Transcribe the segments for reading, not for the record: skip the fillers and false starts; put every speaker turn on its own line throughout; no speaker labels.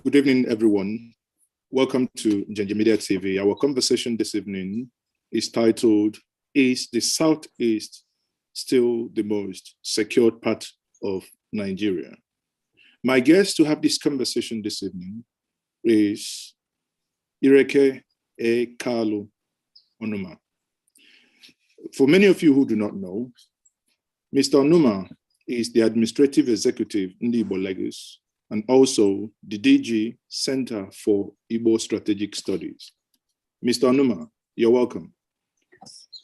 Good evening, everyone. Welcome to Njenje Media TV. Our conversation this evening is titled, "Is the Southeast Still the Most Secured Part of Nigeria?" My guest to have this conversation this evening is Kalu Onuma. For many of you who do not know, Mr. Onuma is the Administrative Executive in the Igbo Lagos and also the DG Center for Igbo Strategic Studies. Mr. Onuma, you're welcome.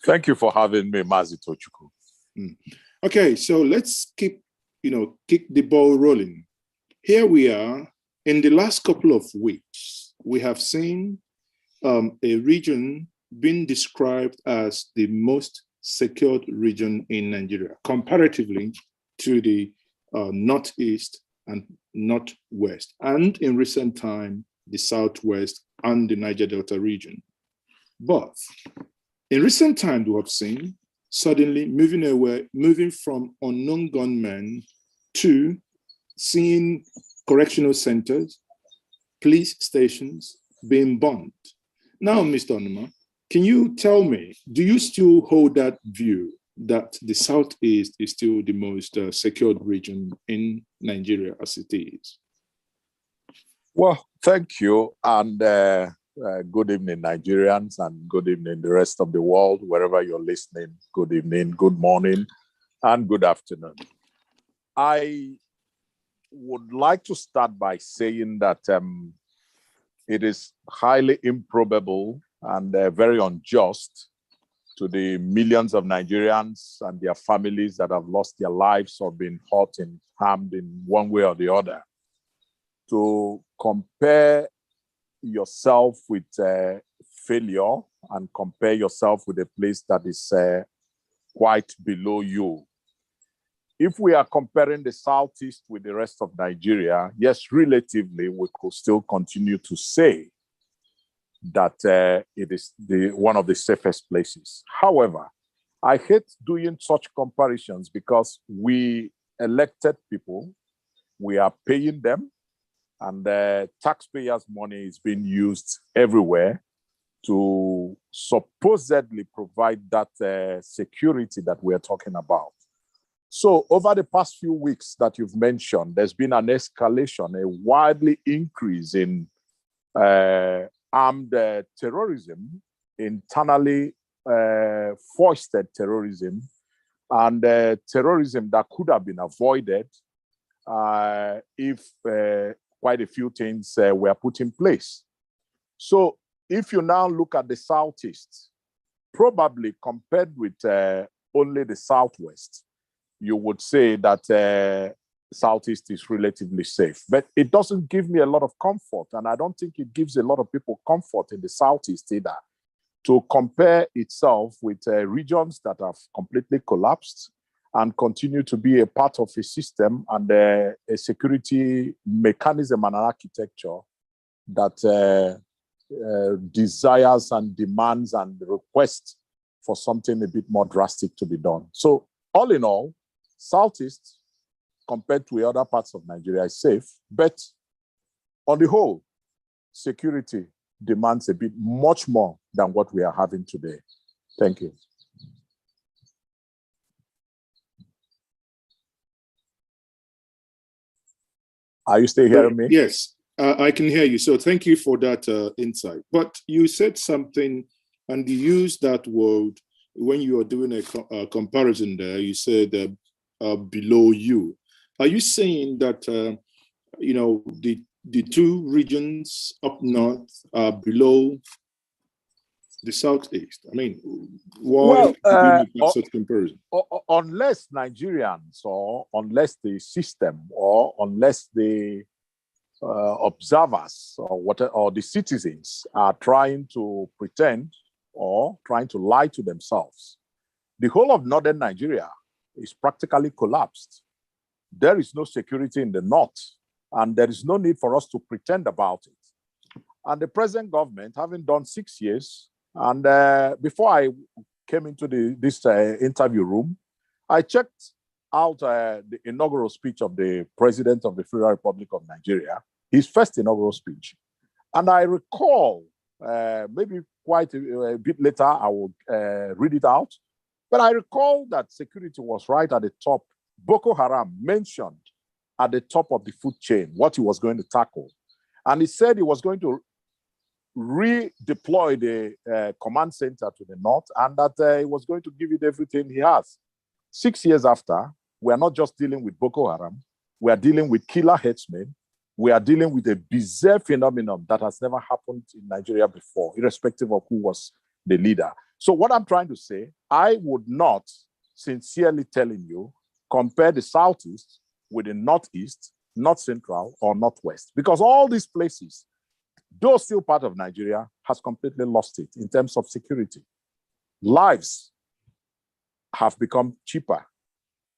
Thank you for having me, Mazi Tochukwu.
Okay, so let's kick the ball rolling. Here we are. In the last couple of weeks, we have seen a region being described as the most secured region in Nigeria, comparatively to the Northeast and Northwest, and in recent time, the Southwest and the Niger Delta region. But in recent times, we have seen suddenly moving from unknown gunmen to seeing correctional centers, police stations being bombed. Now, Mr. Onuma, can you tell me, do you still hold that view that the Southeast is still the most secured region in Nigeria as it is?
Well, thank you. And good evening, Nigerians, and good evening, the rest of the world, wherever you're listening. Good evening, good morning, and good afternoon. I would like to start by saying that it is highly improbable and very unjust to the millions of Nigerians and their families that have lost their lives or been hurt and harmed in one way or the other, to compare yourself with failure and compare yourself with a place that is quite below you. If we are comparing the Southeast with the rest of Nigeria, yes, relatively, we could still continue to say that it is one of the safest places. However, I hate doing such comparisons because we elected people, we are paying them, and taxpayers' money is being used everywhere to supposedly provide that security that we're talking about. So over the past few weeks that you've mentioned, there's been an escalation, a widely increase in armed terrorism, internally foisted terrorism, and terrorism that could have been avoided if quite a few things were put in place. So if you now look at the Southeast, probably compared with only the Southwest, you would say that Southeast is relatively safe. But it doesn't give me a lot of comfort, and I don't think it gives a lot of people comfort in the Southeast either, to compare itself with regions that have completely collapsed and continue to be a part of a system and a security mechanism and an architecture that desires and demands and requests for something a bit more drastic to be done. So all in all, Southeast, compared to other parts of Nigeria, is safe, but on the whole, security demands a bit much more than what we are having today. Thank you. Are you still hearing me?
Yes, I can hear you. So thank you for that insight. But you said something, and you used that word when you were doing a comparison there. You said below you. Are you saying that the two regions up north are below the Southeast? I mean, why do you make such comparison?
Unless Nigerians, or unless the system, or unless the observers or the citizens are trying to pretend or trying to lie to themselves, the whole of northern Nigeria is practically collapsed. There is no security in the north, and there is no need for us to pretend about it. And the present government, having done 6 years, and before I came into this interview room, I checked out the inaugural speech of the President of the Federal Republic of Nigeria, his first inaugural speech. And I recall, maybe quite a bit later, I will read it out. But I recall that security was right at the top. Boko Haram mentioned at the top of the food chain what he was going to tackle. And he said he was going to redeploy the command center to the north, and that he was going to give it everything he has. 6 years after, we are not just dealing with Boko Haram, we are dealing with killer headsmen. We are dealing with a bizarre phenomenon that has never happened in Nigeria before, irrespective of who was the leader. So what I'm trying to say, I would not, sincerely telling you, compare the Southeast with the Northeast, North Central, or Northwest, because all these places, though still part of Nigeria, has completely lost it in terms of security. Lives have become cheaper,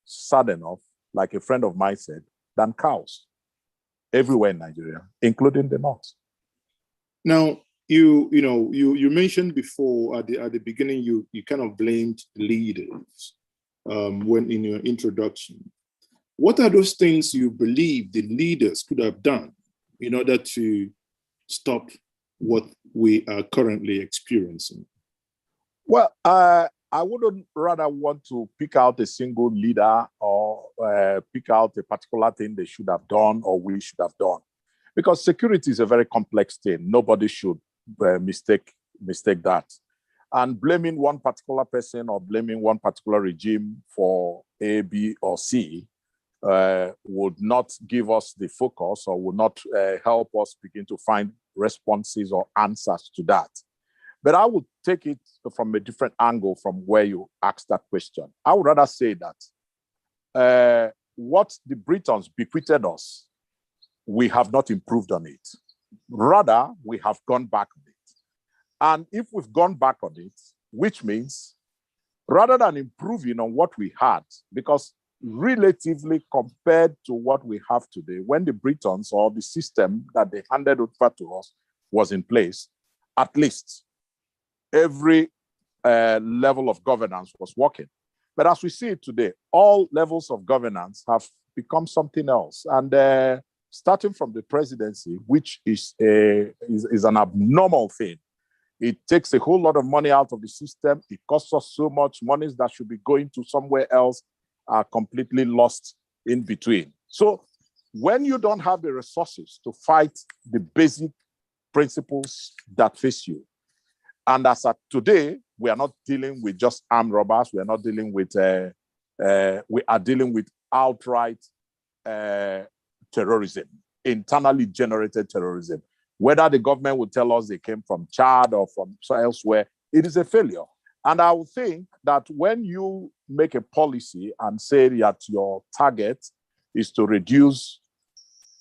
sad enough, like a friend of mine said, than cows everywhere in Nigeria, including the North.
Now, you mentioned before at the beginning, you kind of blamed leaders when in your introduction. What are those things you believe the leaders could have done in order to stop what we are currently experiencing?
Well, I wouldn't rather want to pick out a single leader or pick out a particular thing they should have done or we should have done, because security is a very complex thing. Nobody should mistake that. And blaming one particular person or blaming one particular regime for A, B, or C would not give us the focus or would not help us begin to find responses or answers to that. But I would take it from a different angle from where you asked that question. I would rather say that what the Britons bequeathed us, we have not improved on it. Rather, we have gone back on it. And if we've gone back on it, which means rather than improving on what we had, because relatively compared to what we have today, when the Britons or the system that they handed over to us was in place, at least every level of governance was working. But as we see it today, all levels of governance have become something else. And starting from the presidency, which is an abnormal thing. It takes a whole lot of money out of the system. It costs us so much. Monies that should be going to somewhere else are completely lost in between. So when you don't have the resources to fight the basic principles that face you, and as of today, we are not dealing with just armed robbers. We are not dealing with, we are dealing with outright terrorism, internally generated terrorism. Whether the government would tell us they came from Chad or from elsewhere, it is a failure. And I would think that when you make a policy and say that your target is to reduce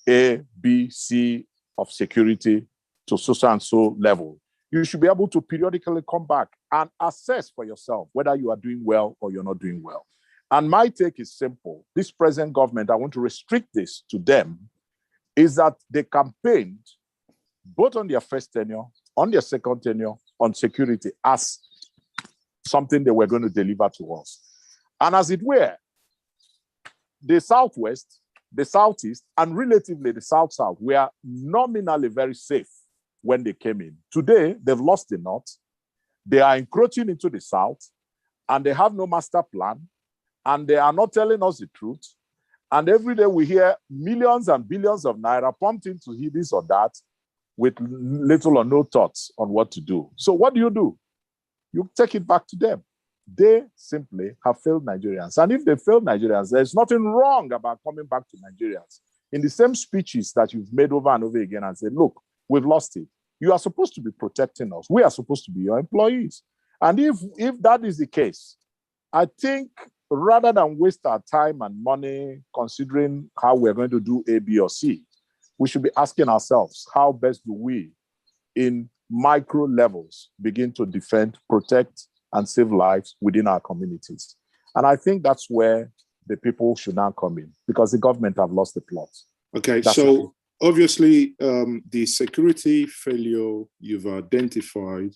A, B, C of security to so and so level, you should be able to periodically come back and assess for yourself whether you are doing well or you're not doing well. And my take is simple. This present government, I want to restrict this to them, is that they campaigned both on their first tenure, on their second tenure, on security as something they were going to deliver to us. And as it were, the Southwest, the Southeast, and relatively the South-South were nominally very safe when they came in. Today, they've lost the North. They are encroaching into the South, and they have no master plan, and they are not telling us the truth. And every day we hear millions and billions of naira pumped into this or that with little or no thoughts on what to do. So what do? You take it back to them. They simply have failed Nigerians. And if they failed Nigerians, there's nothing wrong about coming back to Nigerians in the same speeches that you've made over and over again and said, look, we've lost it. You are supposed to be protecting us. We are supposed to be your employees. And if that is the case, I think rather than waste our time and money considering how we're going to do A, B, or C, we should be asking ourselves, how best do we, in micro levels, begin to defend, protect, and save lives within our communities? And I think that's where the people should now come in, because the government have lost the plot.
Okay, so obviously the security failure you've identified,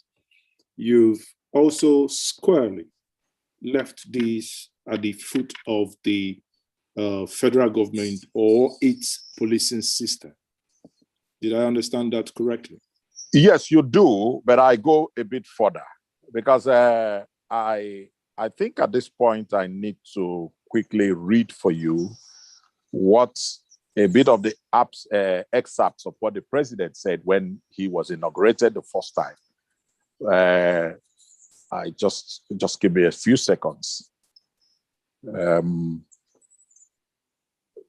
you've also squarely left these at the foot of the federal government or its policing system. Did I understand that correctly?
Yes, you do, but I go a bit further because I think at this point I need to quickly read for you what a bit of the excerpts of what the president said when he was inaugurated the first time. I just give me a few seconds.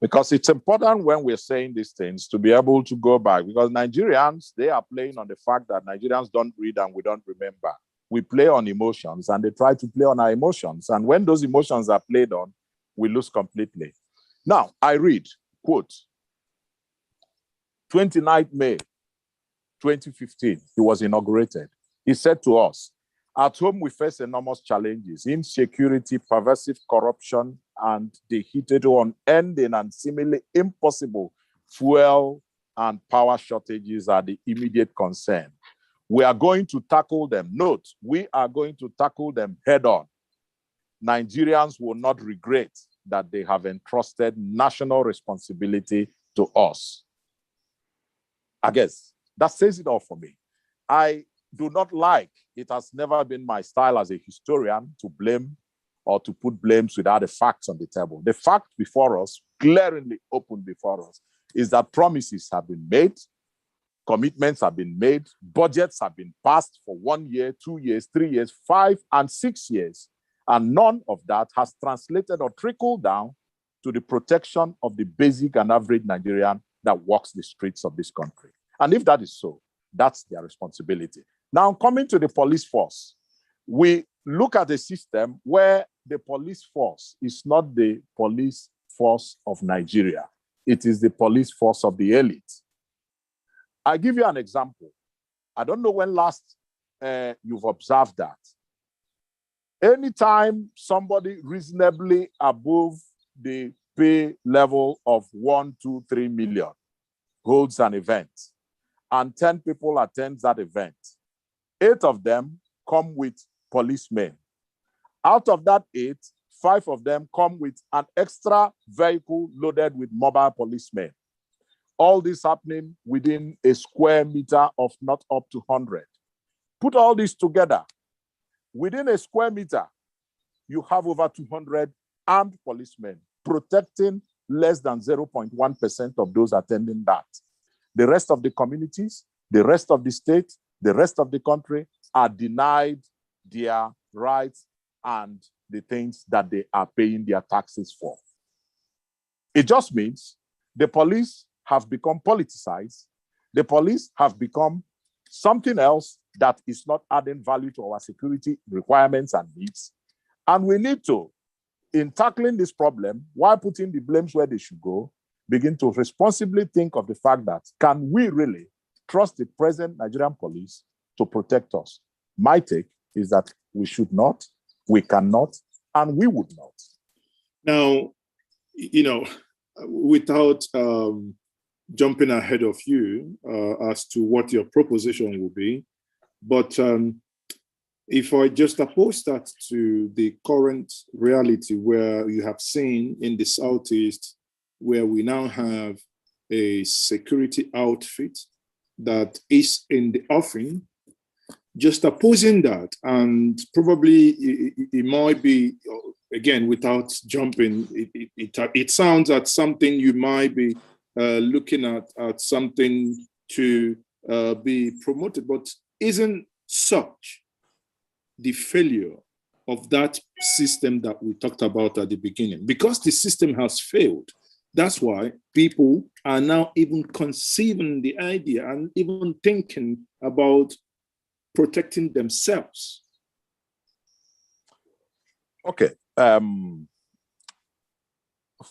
Because it's important when we're saying these things to be able to go back, because Nigerians, they are playing on the fact that Nigerians don't read and we don't remember. We play on emotions and they try to play on our emotions. And when those emotions are played on, we lose completely. Now, I read, quote, 29th May 2015, he was inaugurated. He said to us, at home, we face enormous challenges: insecurity, pervasive corruption, and the hitherto unending and seemingly impossible fuel and power shortages are the immediate concern. We are going to tackle them. Note, we are going to tackle them head on. Nigerians will not regret that they have entrusted national responsibility to us. I guess that says it all for me. I do not like, it has never been my style as a historian to blame or to put blames without the facts on the table. The fact before us, glaringly open before us, is that promises have been made, commitments have been made, budgets have been passed for 1 year, 2 years, 3 years, 5 and 6 years, and none of that has translated or trickled down to the protection of the basic and average Nigerian that walks the streets of this country. And if that is so, that's their responsibility. Now, coming to the police force, we look at a system where the police force is not the police force of Nigeria. It is the police force of the elite. I give you an example. I don't know when last you've observed that. Anytime somebody reasonably above the pay level of 1, 2, 3 million holds an event, and 10 people attend that event, 8 of them come with policemen. Out of that 8, 5 of them come with an extra vehicle loaded with mobile policemen. All this happening within a square meter of not up to 100. Put all this together. Within a square meter, you have over 200 armed policemen protecting less than 0.1% of those attending that. The rest of the communities, the rest of the state, the rest of the country are denied their rights and the things that they are paying their taxes for. It just means the police have become politicized. The police have become something else that is not adding value to our security requirements and needs. And we need to, in tackling this problem, while putting the blames where they should go, begin to responsibly think of the fact that, can we really trust the present Nigerian police to protect us? My take is that we should not, we cannot, and we would not.
Now, without jumping ahead of you as to what your proposition will be, but if I just oppose that to the current reality where you have seen in the Southeast, where we now have a security outfit that is in the offing, just opposing that, and probably it might be, again, without jumping, it sounds at something you might be looking at something to be promoted, but isn't such the failure of that system that we talked about at the beginning? Because the system has failed, that's why people are now even conceiving the idea and even thinking about protecting themselves.
Okay.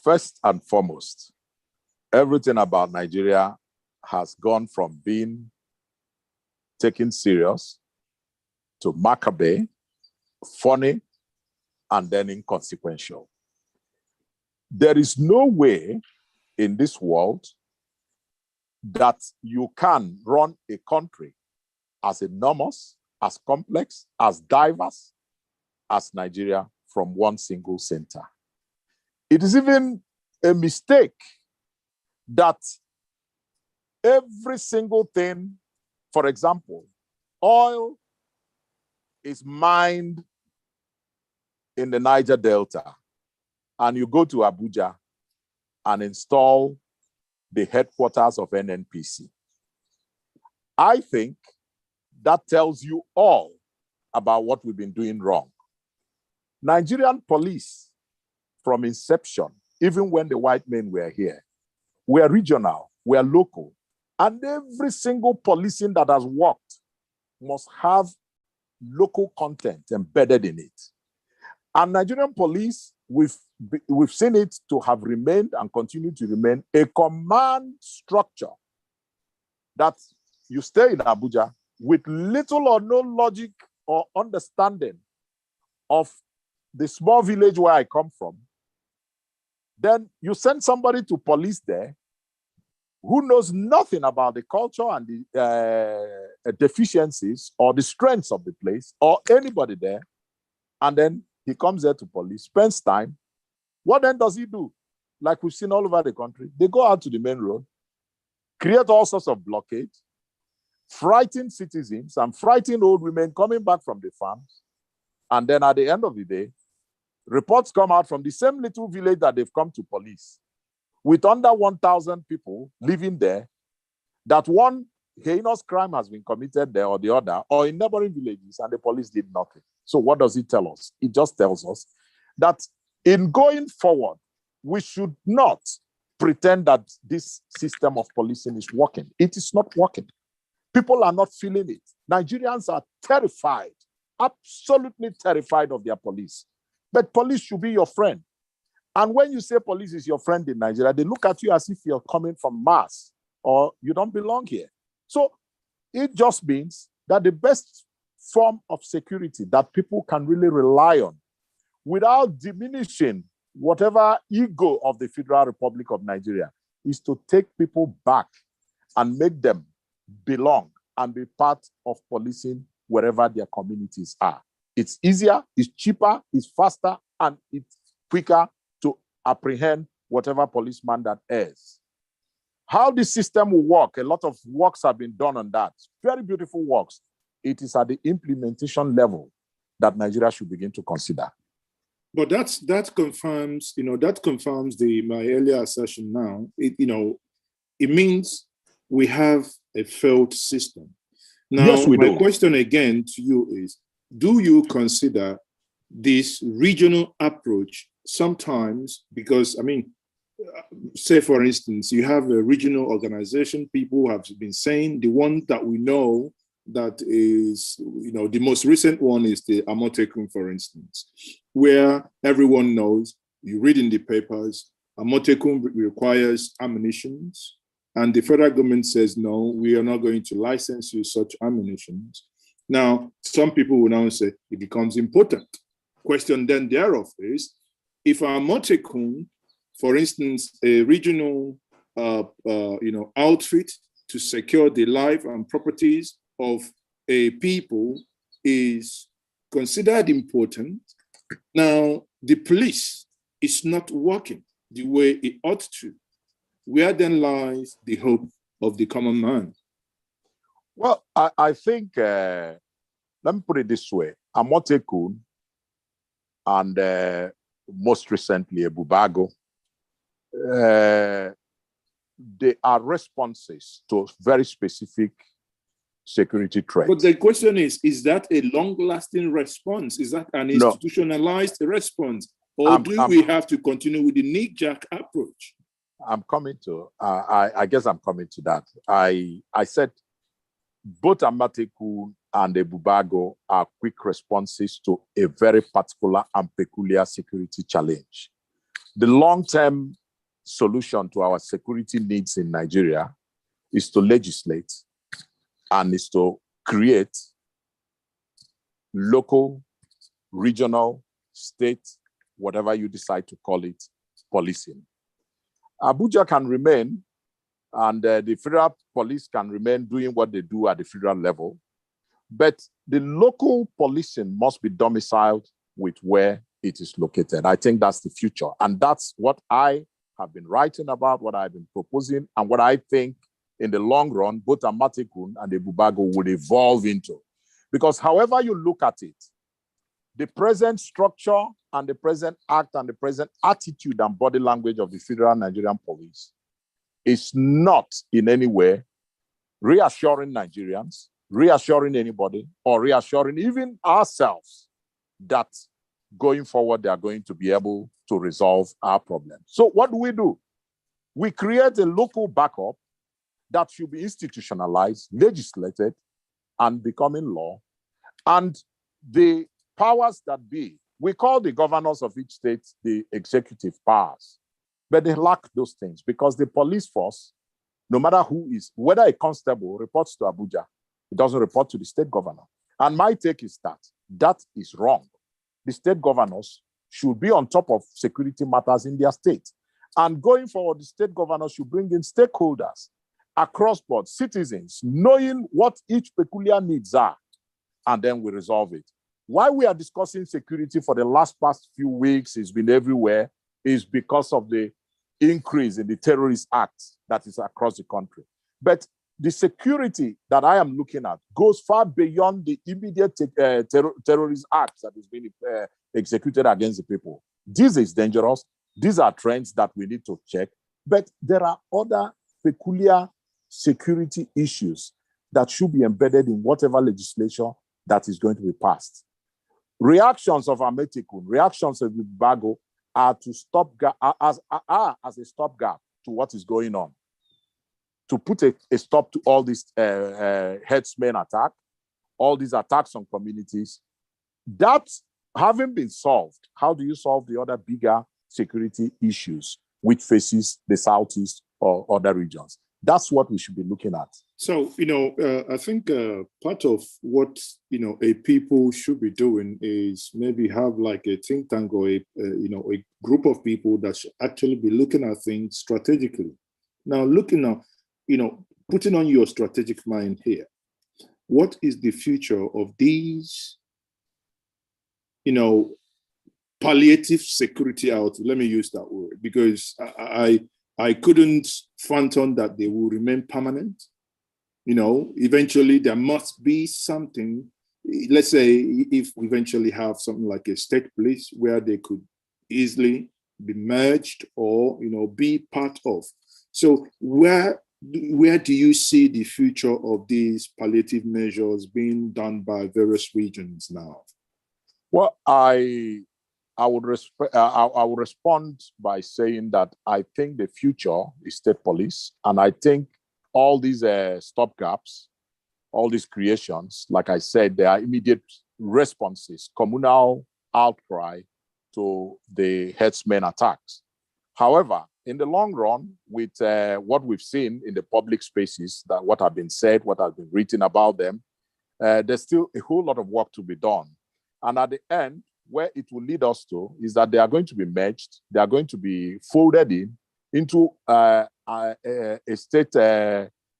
First and foremost, everything about Nigeria has gone from being taken serious to macabre, funny, and then inconsequential. There is no way in this world that you can run a country as enormous, as complex, as diverse as Nigeria from one single center. It is even a mistake that every single thing, for example, oil is mined in the Niger Delta, and you go to Abuja and install the headquarters of NNPC. I think that tells you all about what we've been doing wrong. Nigerian police, from inception, even when the white men were here, were regional, were local, and every single policing that has worked must have local content embedded in it. And Nigerian police, we've seen it to have remained and continue to remain a command structure that you stay in Abuja with little or no logic or understanding of the small village where I come from. Then you send somebody to police there who knows nothing about the culture and the deficiencies or the strengths of the place or anybody there, and then he comes there to police, spends time. What then does he do? Like we've seen all over the country, they go out to the main road, create all sorts of blockades, frighten citizens and frighten old women coming back from the farms. And then at the end of the day, reports come out from the same little village that they've come to police with under 1,000 people living there, that one heinous crime has been committed there or the other, or in neighboring villages, and the police did nothing. So what does it tell us? It just tells us that in going forward, we should not pretend that this system of policing is working. It is not working. People are not feeling it. Nigerians are terrified, absolutely terrified of their police. But police should be your friend. And when you say police is your friend in Nigeria, they look at you as if you're coming from Mars or you don't belong here. So it just means that the best form of security that people can really rely on without diminishing whatever ego of the Federal Republic of Nigeria is to take people back and make them belong and be part of policing wherever their communities are. It's easier, it's cheaper, it's faster, and it's quicker to apprehend whatever policeman that is. How the system will work, a lot of works have been done on that. Very beautiful works. It is at the implementation level that Nigeria should begin to consider.
But that confirms, my earlier assertion now. It means we have a failed system. Now,
yes, we do.
My question again to you is, do you consider this regional approach sometimes, because, say, for instance, you have a regional organization, people have been saying, the one that we know that is, the most recent one is the Amotekun, for instance, where everyone knows, you read in the papers, Amotekun requires ammunition, and the federal government says, no, we are not going to license you such ammunition. Now, some people will now say it becomes important. Question then thereof is, if Amotekun, for instance, a regional outfit to secure the life and properties of a people is considered important, now the police is not working the way it ought to. Where then lies the hope of the common man?
Well, I think, let me put it this way, Amotekun and most recently Ebubago, they are responses to very specific security threats.
But the question is that a long-lasting response? Is that an institutionalized response? Or do we have to continue with the knee-jerk approach?
I'm coming to, I guess I'm coming to that. I said both Amotekun and Ebubago are quick responses to a very particular and peculiar security challenge. The long-term solution to our security needs in Nigeria is to legislate and is to create local, regional, state, whatever you decide to call it, policing. Abuja can remain, and the federal police can remain doing what they do at the federal level, but the local policing must be domiciled with where it is located. I think that's the future, and that's what I have been writing about, what I've been proposing, and what I think in the long run, both Amatekun and the Bubago will evolve into. Because however you look at it, the present structure and the present act and the present attitude and body language of the Federal Nigerian Police is not in any way reassuring Nigerians, reassuring anybody, or reassuring even ourselves that going forward, they are going to be able to resolve our problem. So what do? We create a local backup that should be institutionalized, legislated, and becoming law. And the powers that be, we call the governors of each state the executive powers, but they lack those things because the police force, no matter who is, whether a constable reports to Abuja, it doesn't report to the state governor. And my take is that is wrong. The state governors should be on top of security matters in their state. And going forward, the state governors should bring in stakeholders across board, citizens, knowing what each peculiar needs are, and then we resolve it. Why we are discussing security for the past few weeks, it's been everywhere, is because of the increase in the terrorist acts that is across the country. But the security that I am looking at goes far beyond the immediate terrorist acts that is being executed against the people. This is dangerous. These are trends that we need to check. But there are other peculiar security issues that should be embedded in whatever legislation that is going to be passed. Reactions of Amatekun, reactions of Bago are to as a stopgap to what is going on, to put a stop to all these headsmen attack, all these attacks on communities. That having been solved, how do you solve the other bigger security issues which faces the Southeast or other regions? That's what we should be looking at.
So, I think part of what, a people should be doing is maybe have like a think tank or a group of people that should actually be looking at things strategically. Now, looking at, putting on your strategic mind here, what is the future of these, palliative security out? Let me use that word, because I couldn't phantom that they will remain permanent. Eventually there must be something. Let's say if we eventually have something like a state police where they could easily be merged or, be part of. So where do you see the future of these palliative measures being done by various regions now?
Well, I would respond by saying that I think the future is state police, and I think all these stopgaps, all these creations, like I said, they are immediate responses, communal outcry to the headsmen attacks. However, in the long run, with what we've seen in the public spaces, that what have been said, what has been written about them, there's still a whole lot of work to be done. And at the end, where it will lead us to is that they are going to be merged, they are going to be folded into a state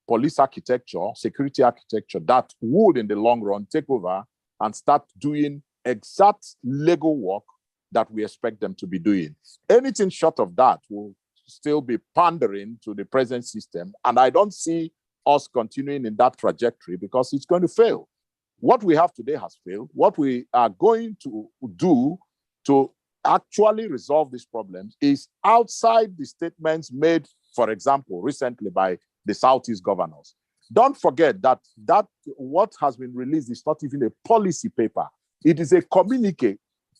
police architecture, security architecture that would in the long run take over and start doing exact legal work that we expect them to be doing. Anything short of that will still be pandering to the present system. And I don't see us continuing in that trajectory because it's going to fail. What we have today has failed. What we are going to do to actually resolve these problems is outside the statements made, for example, recently by the Southeast governors. Don't forget that what has been released is not even a policy paper. It is a communique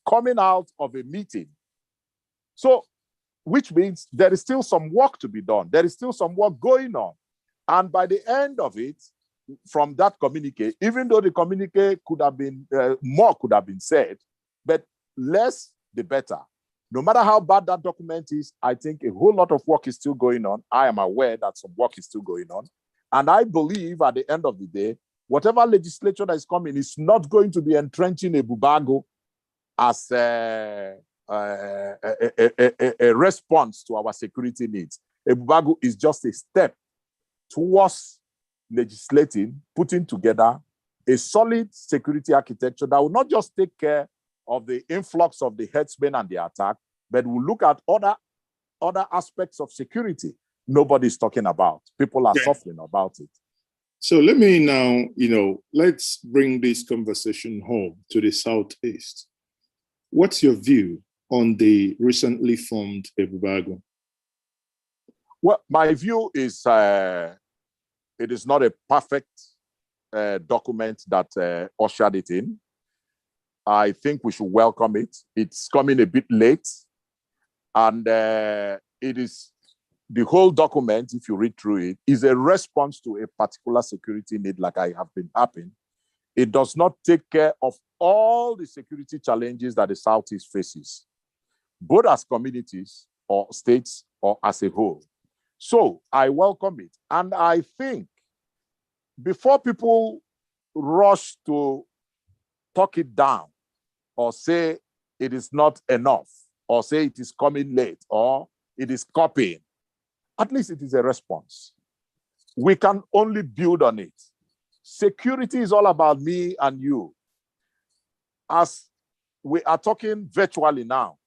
coming out of a meeting. So, which means there is still some work to be done. There is still some work going on. And by the end of it, from that communique, even though the communique could have been, more could have been said, but less the better. No matter how bad that document is, I think a whole lot of work is still going on. I am aware that some work is still going on. And I believe at the end of the day, whatever legislature that is coming is not going to be entrenching a Bubago as a response to our security needs. A Bubago is just a step towards legislating, putting together a solid security architecture that will not just take care of the influx of the headsmen and the attack, but will look at other aspects of security nobody's talking about. People are
Okay.
suffering about it.
So let me now, let's bring this conversation home to the Southeast. What's your view on the recently formed Ebubago?
Well, my view is it is not a perfect document that ushered it in. I think we should welcome it. It's coming a bit late. And it is the whole document, if you read through it, is a response to a particular security need, like I have been happening. It does not take care of all the security challenges that the Southeast faces, both as communities or states or as a whole. So I welcome it. And I think before people rush to talk it down or say it is not enough, or say it is coming late, or it is copying, at least it is a response. We can only build on it. Security is all about me and you. As we are talking virtually now,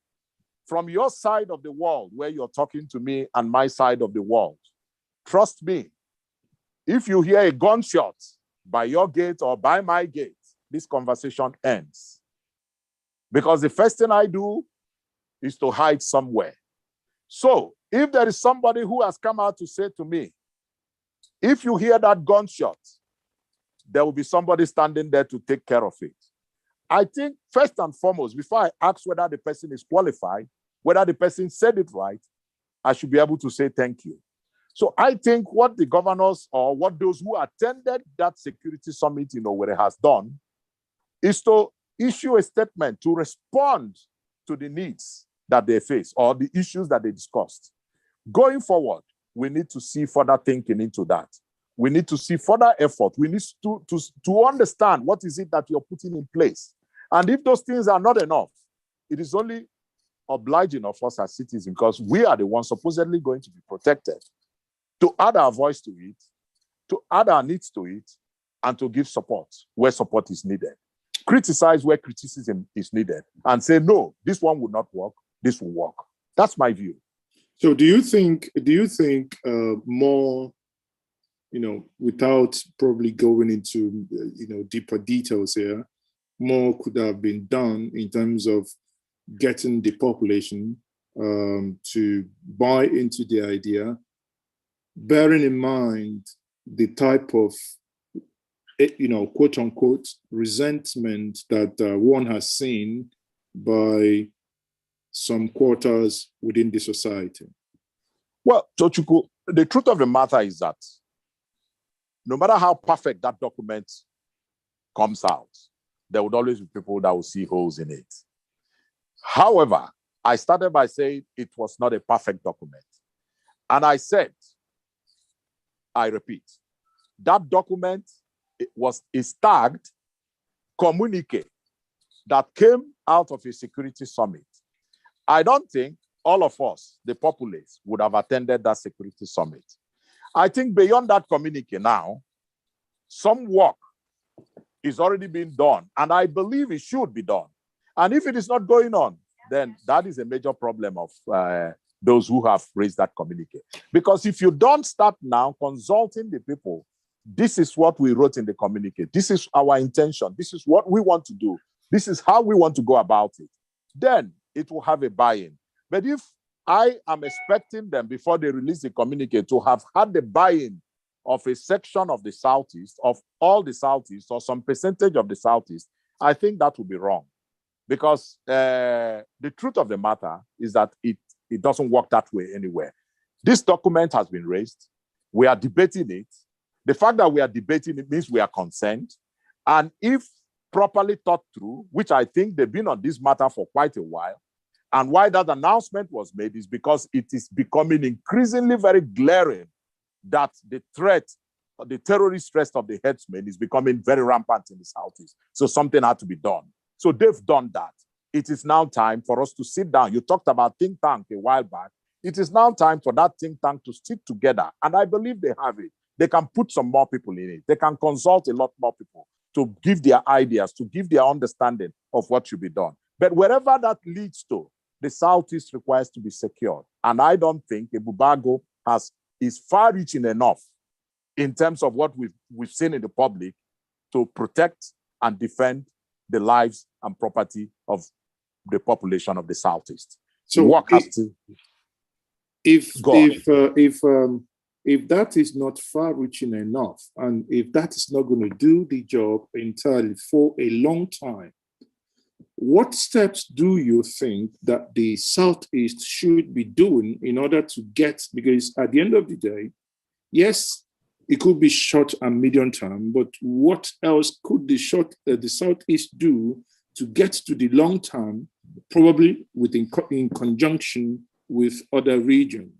from your side of the world, where you're talking to me, and my side of the world, trust me, if you hear a gunshot by your gate or by my gate, this conversation ends. Because the first thing I do is to hide somewhere. So if there is somebody who has come out to say to me, if you hear that gunshot, there will be somebody standing there to take care of it. I think first and foremost, before I ask whether the person is qualified, whether the person said it right, I should be able to say thank you. So I think what the governors or what those who attended that security summit in Owerri has done is to issue a statement to respond to the needs that they face or the issues that they discussed. Going forward, we need to see further thinking into that. We need to see further effort. We need to understand what is it that you're putting in place. And if those things are not enough, it is only obliging of us as citizens, because we are the ones supposedly going to be protected, to add our voice to it, to add our needs to it, and to give support where support is needed. Criticize where criticism is needed, and say, no, this one would not work, this will work. That's my view.
So do you think more, without probably going into, deeper details here, more could have been done in terms of getting the population to buy into the idea, bearing in mind the type of, quote unquote, resentment that one has seen by some quarters within the society?
Well, Tochukwu, the truth of the matter is that no matter how perfect that document comes out, there would always be people that will see holes in it. However, I started by saying it was not a perfect document. And I said, I repeat, that document is tagged communique that came out of a security summit. I don't think all of us, the populace, would have attended that security summit. I think beyond that communique now, some work is already being done, and I believe it should be done. And if it is not going on, then that is a major problem of those who have raised that communique. Because if you don't start now consulting the people, this is what we wrote in the communique, this is our intention, this is what we want to do, this is how we want to go about it, then it will have a buy-in. But if I am expecting them, before they release the communique, to have had the buy-in of a section of the Southeast, of all the Southeast, or some percentage of the Southeast, I think that would be wrong. Because the truth of the matter is that it doesn't work that way anywhere. This document has been raised. We are debating it. The fact that we are debating it means we are concerned. And if properly thought through, which I think they've been on this matter for quite a while, and why that announcement was made is because it is becoming increasingly very glaring that the threat, the terrorist threat of the headsmen is becoming very rampant in the Southeast. So something had to be done. So they've done that. It is now time for us to sit down. You talked about think tank a while back. It is now time for that think tank to sit together. And I believe they have it. They can put some more people in it. They can consult a lot more people to give their ideas, to give their understanding of what should be done. But wherever that leads to, the Southeast requires to be secured. And I don't think Ebubago has is far-reaching enough in terms of what we've seen in the public to protect and defend the lives and property of the population of the Southeast.
So
work has to go on.
If that is not far-reaching enough, and if that is not going to do the job entirely for a long time, what steps do you think that the Southeast should be doing in order to get, because at the end of the day, yes, it could be short and medium term, but what else could the Southeast do to get to the long term, probably in conjunction with other regions?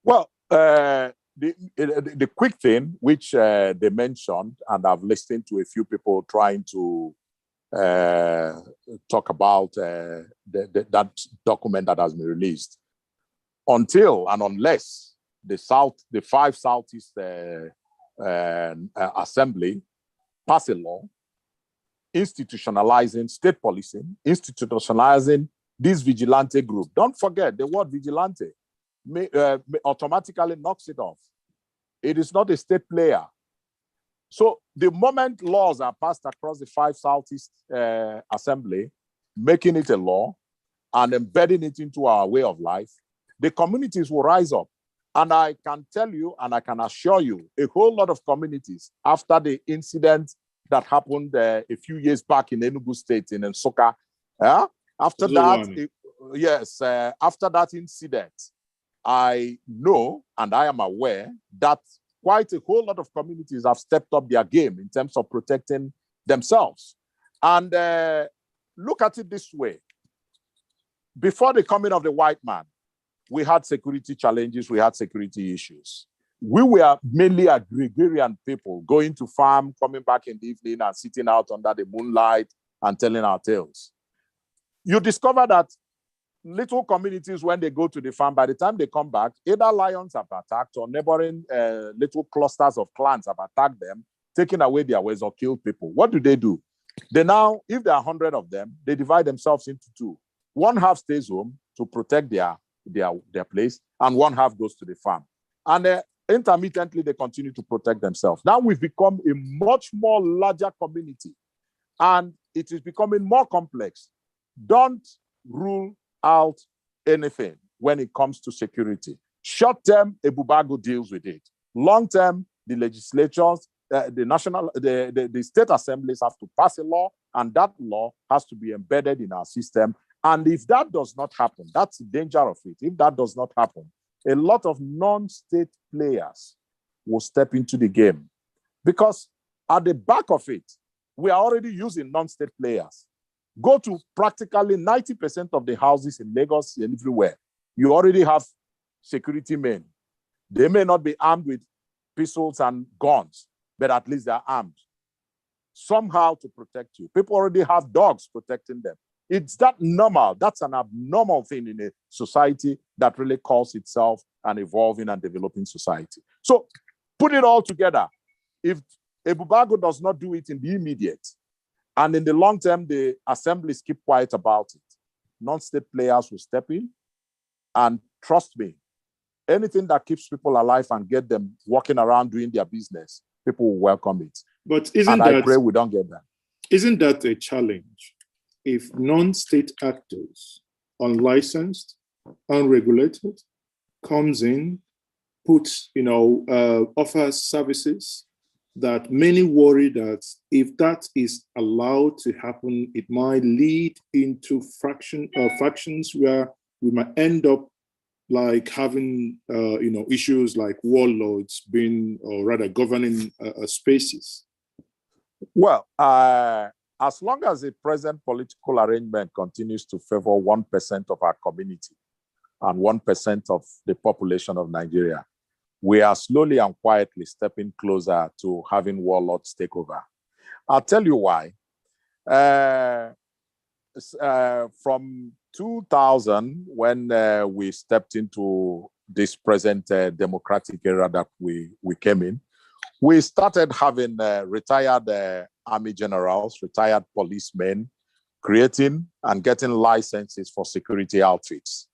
Well, the quick thing, which they mentioned, and I've listened to a few people trying to talk about that document that has been released. Until and unless the five Southeast Assembly pass a law institutionalizing state policing, institutionalizing this vigilante group. Don't forget the word vigilante automatically knocks it off. It is not a state player. So the moment laws are passed across the five Southeast Assembly, making it a law and embedding it into our way of life, the communities will rise up. And I can tell you, and I can assure you, a whole lot of communities, after the incident that happened a few years back in Enugu State, in Nsukka, after that incident, I know and I am aware that quite a whole lot of communities have stepped up their game in terms of protecting themselves. And look at it this way. Before the coming of the white man, we had security challenges, we had security issues. We were mainly agrarian people, going to farm, coming back in the evening and sitting out under the moonlight and telling our tales. You discover that little communities, when they go to the farm, by the time they come back, either lions have attacked or neighboring little clusters of clans have attacked them, taken away their wares or killed people. What do? They now, if there are 100 of them, they divide themselves into two. One half stays home to protect their place, and one half goes to the farm. And intermittently, they continue to protect themselves. Now we've become a much more larger community, and it is becoming more complex. Don't rule out anything when it comes to security. Short term, Ebubago deals with it. Long term, the legislatures, the state assemblies have to pass a law, and that law has to be embedded in our system. And if that does not happen, that's the danger of it. If that does not happen, a lot of non-state players will step into the game, because at the back of it, we are already using non-state players. Go to practically 90% of the houses in Lagos and everywhere. You already have security men. They may not be armed with pistols and guns, but at least they're armed somehow to protect you. People already have dogs protecting them. It's that normal. That's an abnormal thing in a society that really calls itself an evolving and developing society. So put it all together. If Ebubago does not do it in the immediate, and in the long term, the assemblies keep quiet about it, non-state players will step in. And trust me, anything that keeps people alive and get them walking around doing their business, people will welcome it.
But
I pray we don't get that.
Isn't that a challenge? If non-state actors, unlicensed, unregulated, comes in, puts, offers services that many worry that if that is allowed to happen, it might lead into factions where we might end up like having, issues like warlords being, or rather governing spaces.
Well, as long as the present political arrangement continues to favor 1% of our community and 1% of the population of Nigeria, we are slowly and quietly stepping closer to having warlords take over. I'll tell you why. From 2000, when we stepped into this present democratic era that we came in, we started having retired army generals, retired policemen, creating and getting licenses for security outfits.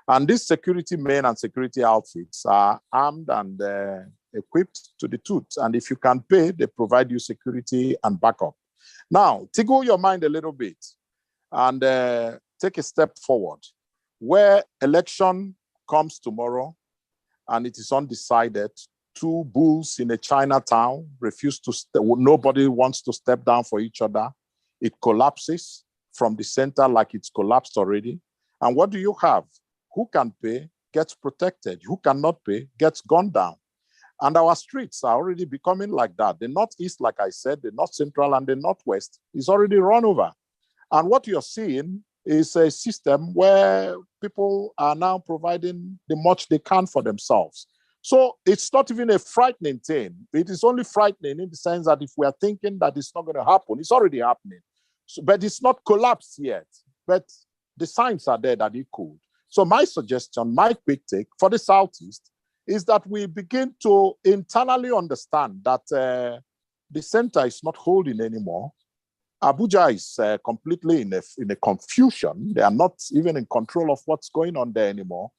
And these security men and security outfits are armed and equipped to the tooth. And if you can pay, they provide you security and backup. Now, tickle your mind a little bit and take a step forward. Where election comes tomorrow and it is undecided, two bulls in a Chinatown refuse to, nobody wants to step down for each other. It collapses from the center like it's collapsed already. And what do you have? Who can pay gets protected. Who cannot pay gets gunned down. And our streets are already becoming like that. The Northeast, like I said, the North Central and the Northwest is already run over. And what you're seeing is a system where people are now providing the much they can for themselves. So it's not even a frightening thing. It is only frightening in the sense that if we are thinking that it's not going to happen, it's already happening. So, but it's not collapsed yet. But the signs are there that it could. So my suggestion, my quick take for the Southeast is that we begin to internally understand that the center is not holding anymore. Abuja is completely in a confusion. They are not even in control of what's going on there anymore.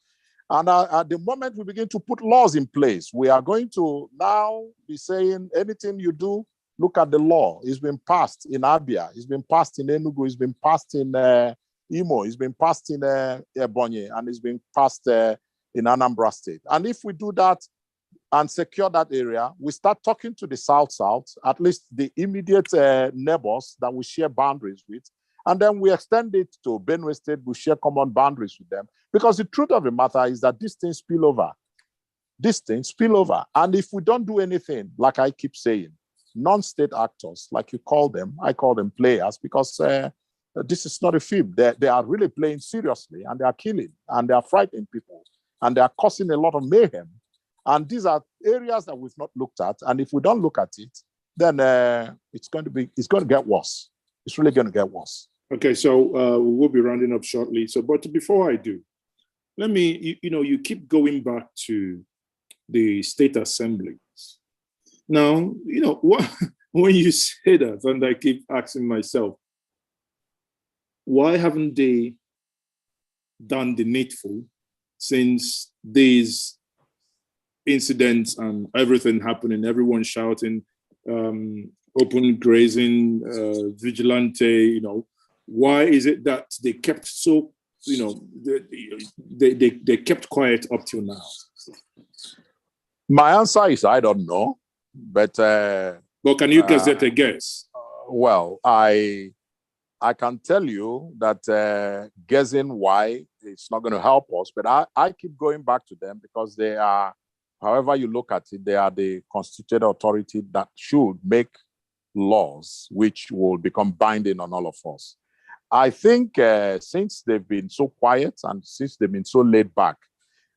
And at the moment we begin to put laws in place, we are going to now be saying anything you do, look at the law. It's been passed in Abia. It's been passed in Enugu. It's been passed in Imo. It's been passed in Ebonyi. And it's been passed in Anambra State. And if we do that and secure that area, we start talking to the South-South, at least the immediate neighbors that we share boundaries with. And then we extend it to Benue State, we share common boundaries with them. Because the truth of the matter is that these things spill over. These things spill over. And if we don't do anything, like I keep saying, non-state actors, like you call them, I call them players, because this is not a film. They are really playing seriously, and they are killing, and they are frightening people, and they are causing a lot of mayhem. And these are areas that we've not looked at. And if we don't look at it, then it's going to get worse. It's really going to get worse.
Okay, so we will be rounding up shortly. So, but before I do, let me, you keep going back to the state assemblies. Now, what, when you say that, and I keep asking myself, why haven't they done the needful since these incidents and everything happening, everyone shouting, open grazing, vigilante, why is it that they kept so, they kept quiet up till now?
My answer is I don't know, but
can you get a guess?
Well, I can tell you that guessing why it's not going to help us, but I keep going back to them because they are, however you look at it, they are the constituted authority that should make laws which will become binding on all of us. I think since they've been so quiet and since they've been so laid back,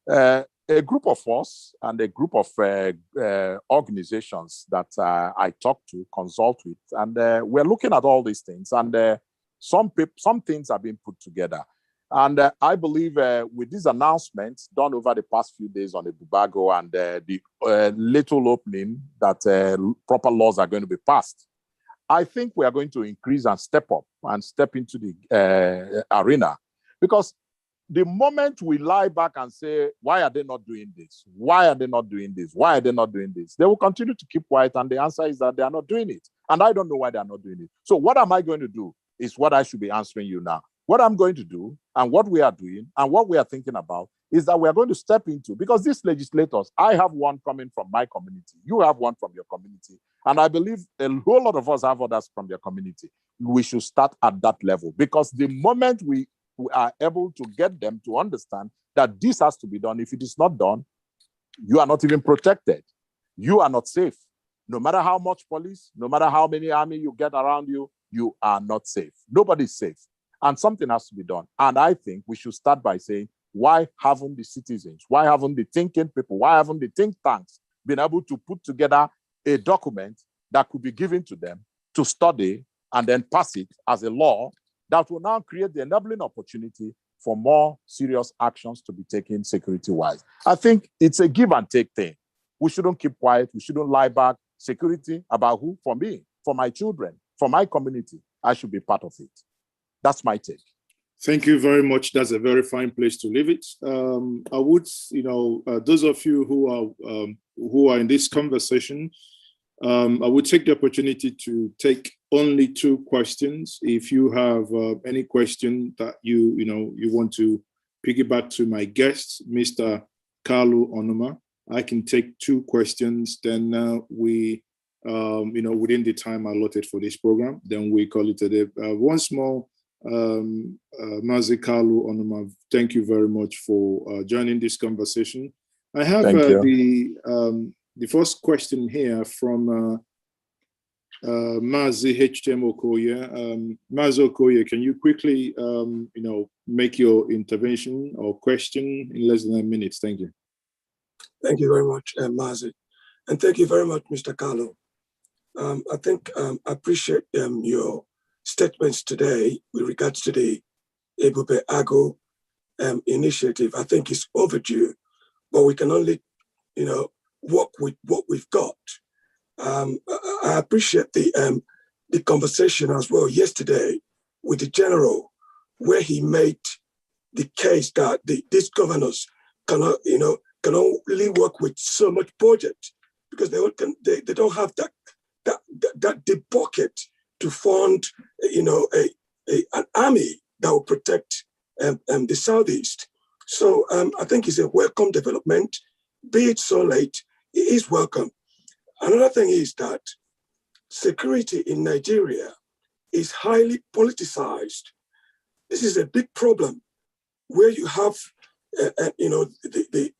a group of us and a group of organizations that I talk to, consult with, and we're looking at all these things, and some things are being put together. And I believe with these announcements done over the past few days on the Bubago and the little opening that proper laws are going to be passed, I think we are going to increase and step up and step into the arena. Because the moment we lie back and say, why are they not doing this? Why are they not doing this? Why are they not doing this? They will continue to keep quiet, and the answer is that they are not doing it. And I don't know why they are not doing it. So what am I going to do is what I should be answering you now. What I'm going to do and what we are doing and what we are thinking about is that we are going to step into, because these legislators, I have one coming from my community, you have one from your community, and I believe a whole lot of us have others from their community. We should start at that level, because the moment we are able to get them to understand that this has to be done, if it is not done, you are not even protected. You are not safe. No matter how much police, no matter how many army you get around you, you are not safe. Nobody's safe. And something has to be done. And I think we should start by saying, why haven't the citizens, why haven't the thinking people, why haven't the think tanks been able to put together a document that could be given to them to study and then pass it as a law that will now create the enabling opportunity for more serious actions to be taken security-wise? I think it's a give and take thing. We shouldn't keep quiet. We shouldn't lie back. Security about who? For me, for my children, for my community. I should be part of it. That's my take.
Thank you very much. That's a very fine place to leave it. I would, those of you who are in this conversation, I would take the opportunity to take only 2 questions. If you have any question that you want to piggyback to my guest, Mr. Kalu Onuma, I can take 2 questions. Then we, within the time allotted for this program, then we call it a day. Once more, Mazi Kalu Onuma, thank you very much for joining this conversation. I have the first question here from Mazi HTM Okoye. Mazi Okoye, can you quickly, make your intervention or question in less than a minute? Thank you.
Thank you very much, Mazi. And thank you very much, Mr. Kalu. I think I appreciate your statements today with regards to the Ebube Agu initiative. I think it's overdue, but we can only, work with what we've got. I appreciate the conversation as well yesterday with the general, where he made the case that these governors cannot, can only work with so much budget because they don't have that deep pocket to fund, an army that will protect the Southeast. So I think it's a welcome development. Be it so late, it is welcome. Another thing is that security in Nigeria is highly politicized. This is a big problem where you have, the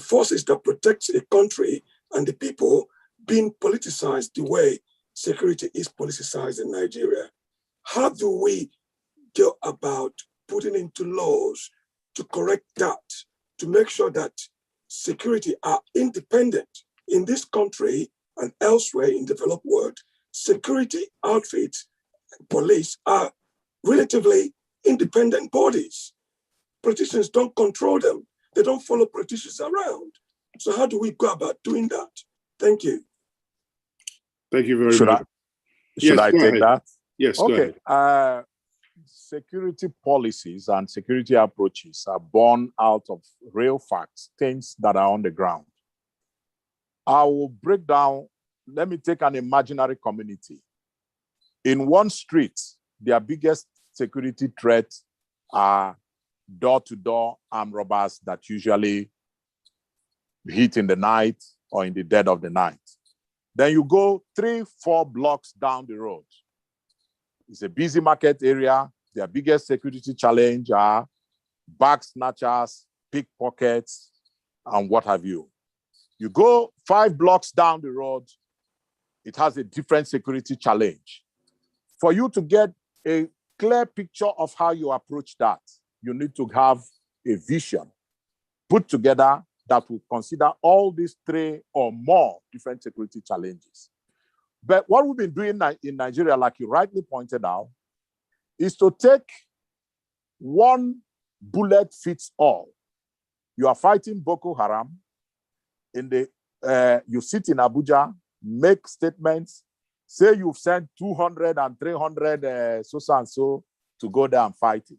forces that protect the country and the people being politicized the way security is politicized in Nigeria. How do we go about putting into laws to correct that, to make sure that security are independent in this country and elsewhere in the developed world? Security outfits, police are relatively independent bodies. Politicians don't control them. They don't follow politicians around. So how do we go about doing that? Thank you.
Thank you very much.
Should I take
ahead.
that?
Yes,
okay.
Go ahead.
Security policies and security approaches are born out of real facts, things that are on the ground. I will break down, let me take an imaginary community. In one street, their biggest security threat are door-to-door armed robbers that usually hit in the night or in the dead of the night. Then you go 3-4 blocks down the road. It's a busy market area. Their biggest security challenge are bag snatchers, pickpockets, and what have you. You go 5 blocks down the road, it has a different security challenge. For you to get a clear picture of how you approach that, you need to have a vision put together that will consider all these 3 or more different security challenges. But what we've been doing in Nigeria, like you rightly pointed out, is to take one bullet fits all. You are fighting Boko Haram. You sit in Abuja, make statements, say you've sent 200 and 300 so and so to go there and fight it.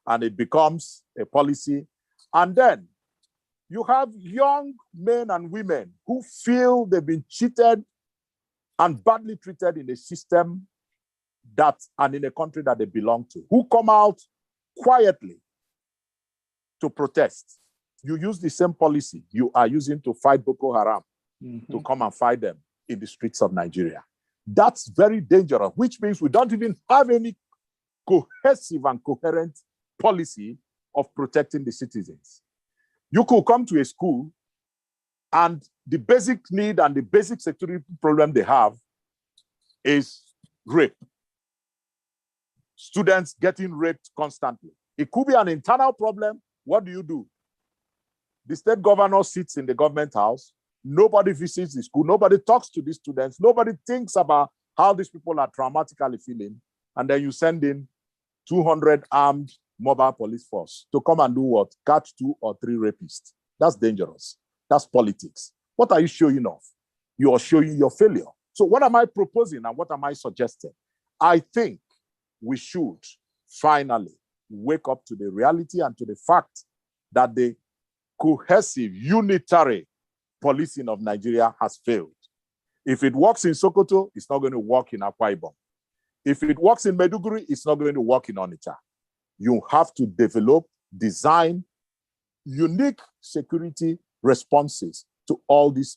And it becomes a policy. And then you have young men and women who feel they've been cheated and badly treated in a system and in a country that they belong to, who come out quietly to protest. You use the same policy you are using to fight Boko Haram to come and fight them in the streets of Nigeria. That's very dangerous, which means we don't even have any cohesive and coherent policy of protecting the citizens. You could come to a school and the basic need and the basic security problem they have is rape. Students getting raped constantly. It could be an internal problem. What do? The state governor sits in the government house. Nobody visits the school. Nobody talks to the students. Nobody thinks about how these people are traumatically feeling. And then you send in 200 armed mobile police force to come and do what? Catch 2 or 3 rapists. That's dangerous. That's politics. What are you showing off? You are showing your failure. So what am I proposing and what am I suggesting? I think we should finally wake up to the reality and to the fact that the cohesive, unitary policing of Nigeria has failed. If it works in Sokoto, it's not going to work in Akwa Ibom. If it works in Maiduguri, it's not going to work in Onitsha. You have to develop, design unique security responses to all these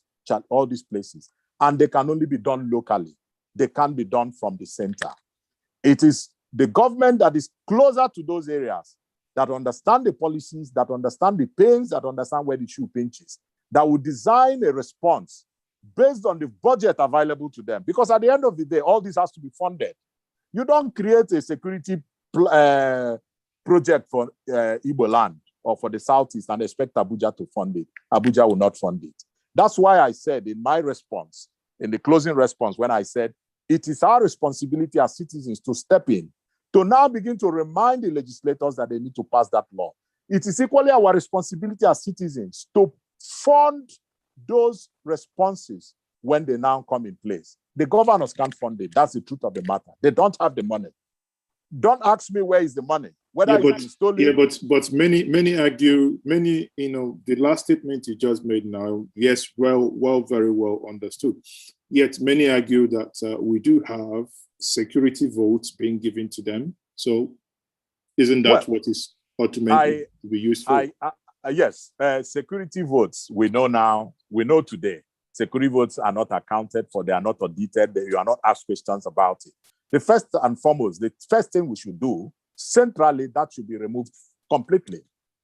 places. And they can only be done locally. They can't be done from the center. It is the government that is closer to those areas, that understand the policies, that understand the pains, that understand where the shoe pinches, that will design a response based on the budget available to them. Because at the end of the day, all this has to be funded. You don't create a security project for Igbo land or for the Southeast and expect Abuja to fund it. Abuja will not fund it. That's why I said in my response, in the closing response, when I said, it is our responsibility as citizens to step in, to now begin to remind the legislators that they need to pass that law. It is equally our responsibility as citizens to fund those responses when they now come in place. The governors can't fund it. That's the truth of the matter. They don't have the money. Don't ask me where is the money. Whether it's stolen.
Yeah, but many argue, the last statement you just made now, yes, very well understood. Yet many argue that we do have security votes being given to them. So isn't that what is ultimately to be used for?
Yes, security votes, we know today, security votes are not accounted for, they are not audited, you are not asked questions about it. The first and foremost, the first thing we should do, centrally, that should be removed completely.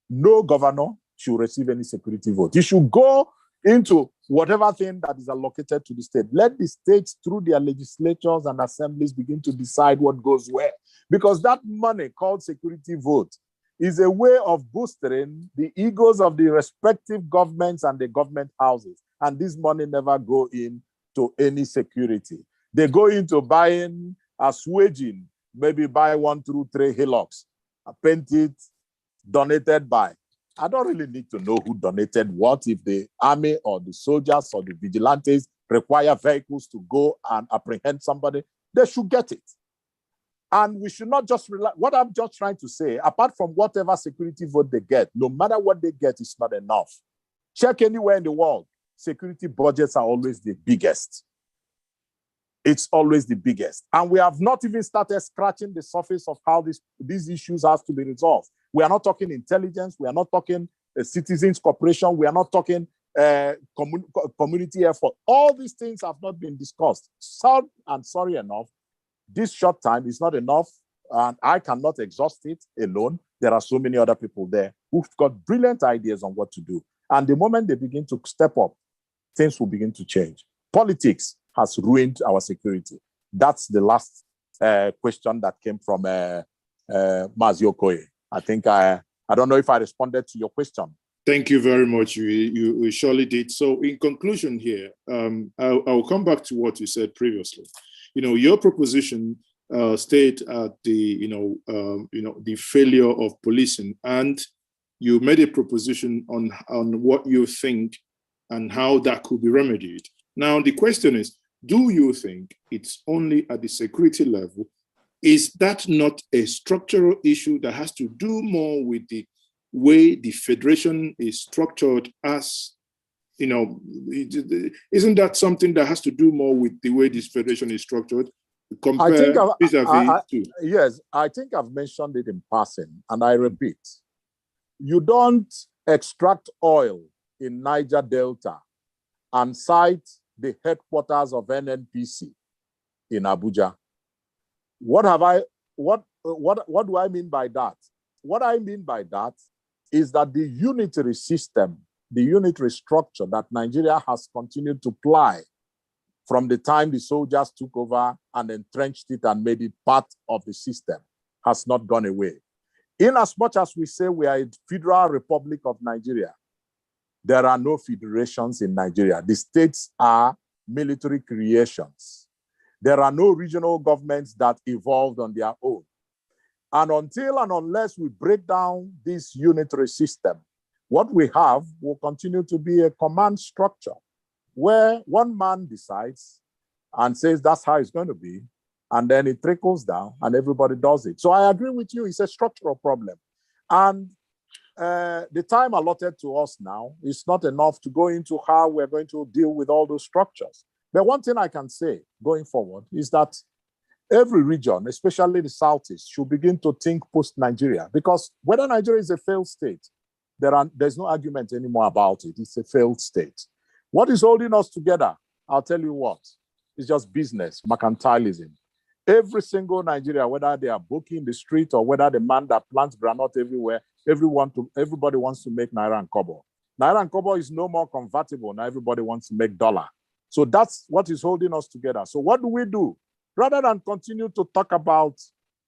No governor should receive any security vote. He should go into whatever thing that is allocated to the state. Let the states, through their legislatures and assemblies, begin to decide what goes where. Because that money called security vote is a way of boosting the egos of the respective governments and the government houses. And this money never go into any security. They go into buying, assuaging, maybe buy 1 through 3 hillocks, paint it, donated by. I don't really need to know who donated what. If the army or the soldiers or the vigilantes require vehicles to go and apprehend somebody, they should get it. And we should not just rely. What I'm just trying to say, apart from whatever security vote they get, no matter what they get, it's not enough. Check anywhere in the world, security budgets are always the biggest. It's always the biggest. And we have not even started scratching the surface of how these issues have to be resolved. We are not talking intelligence. We are not talking citizens cooperation. We are not talking community effort. All these things have not been discussed. Sorry enough, this short time is not enough, and I cannot exhaust it alone. There are so many other people there who've got brilliant ideas on what to do. And the moment they begin to step up, things will begin to change. Politics has ruined our security. That's the last question that came from Mazio Okoye. I think I don't know if I responded to your question.
Thank you very much. You surely did. So in conclusion here, I'll come back to what you said previously. Your proposition state at the failure of policing, and you made a proposition on what you think and how that could be remedied. Now, the question is, do you think it's only at the security level? Is that not a structural issue that has to do more with the way the federation is structured as, isn't that something that has to do more with the way this federation is structured?
Yes, I think I've mentioned it in passing, and I repeat, you don't extract oil in Niger Delta and cite the headquarters of NNPC in Abuja. What do I mean by that? What I mean by that is that the unitary system, the unitary structure that Nigeria has continued to ply from the time the soldiers took over and entrenched it and made it part of the system has not gone away. In as much as we say we are a federal republic of Nigeria, there are no federations in Nigeria. The states are military creations. There are no regional governments that evolved on their own. And until and unless we break down this unitary system, what we have will continue to be a command structure where one man decides and says that's how it's going to be, and then it trickles down and everybody does it. So I agree with you, it's a structural problem. And the time allotted to us now is not enough to go into how we're going to deal with all those structures. But one thing I can say going forward is that every region, especially the Southeast, should begin to think post-Nigeria, because whether Nigeria is a failed state, there's no argument anymore about it. It's a failed state. What is holding us together? I'll tell you what. It's just business, mercantilism. Every single Nigeria, whether they are booking the street or whether the man that plants granite everywhere, everybody wants to make Naira and Kobo. Naira and Kobo is no more convertible. Now everybody wants to make dollar. So that's what is holding us together. So what do we do? Rather than continue to talk about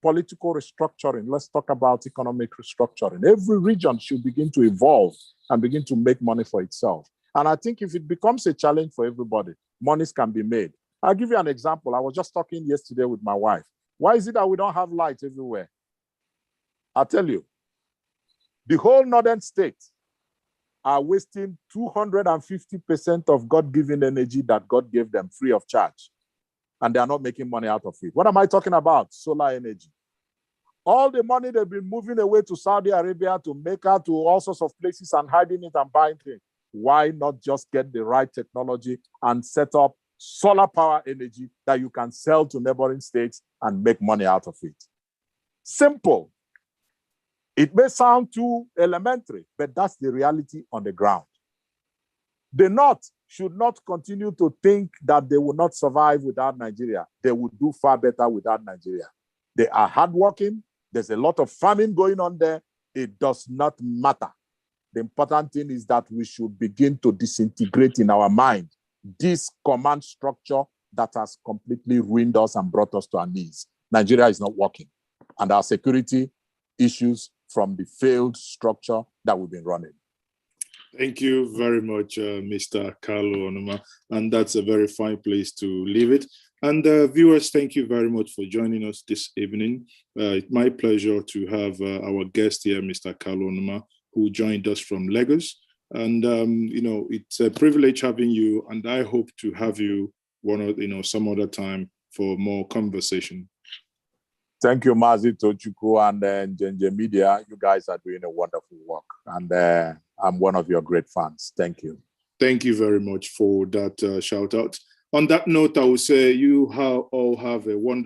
political restructuring, let's talk about economic restructuring. Every region should begin to evolve and begin to make money for itself. And I think if it becomes a challenge for everybody, monies can be made. I'll give you an example. I was just talking yesterday with my wife. Why is it that we don't have light everywhere? I'll tell you. The whole northern states are wasting 250% of God-given energy that God gave them free of charge. And they are not making money out of it. What am I talking about? Solar energy. All the money they've been moving away to Saudi Arabia, to Mecca, to all sorts of places and hiding it and buying things. Why not just get the right technology and set up solar power energy that you can sell to neighboring states and make money out of it? Simple. It may sound too elementary, but that's the reality on the ground. The North should not continue to think that they will not survive without Nigeria. They will do far better without Nigeria. They are hardworking. There's a lot of farming going on there. It does not matter. The important thing is that we should begin to disintegrate in our mind this command structure that has completely ruined us and brought us to our knees. Nigeria is not working. And our security issues from the failed structure that we've been running.
Thank you very much, Mr. Kalu Onuma. And that's a very fine place to leave it. And viewers, thank you very much for joining us this evening. It's my pleasure to have our guest here, Mr. Kalu Onuma, who joined us from Lagos. And, it's a privilege having you. And I hope to have you some other time for more conversation.
Thank you, Mazi Tochukwu and Njenje Media. You guys are doing a wonderful work. And I'm one of your great fans. Thank you.
Thank you very much for that shout out. On that note, I will say you all have a wonderful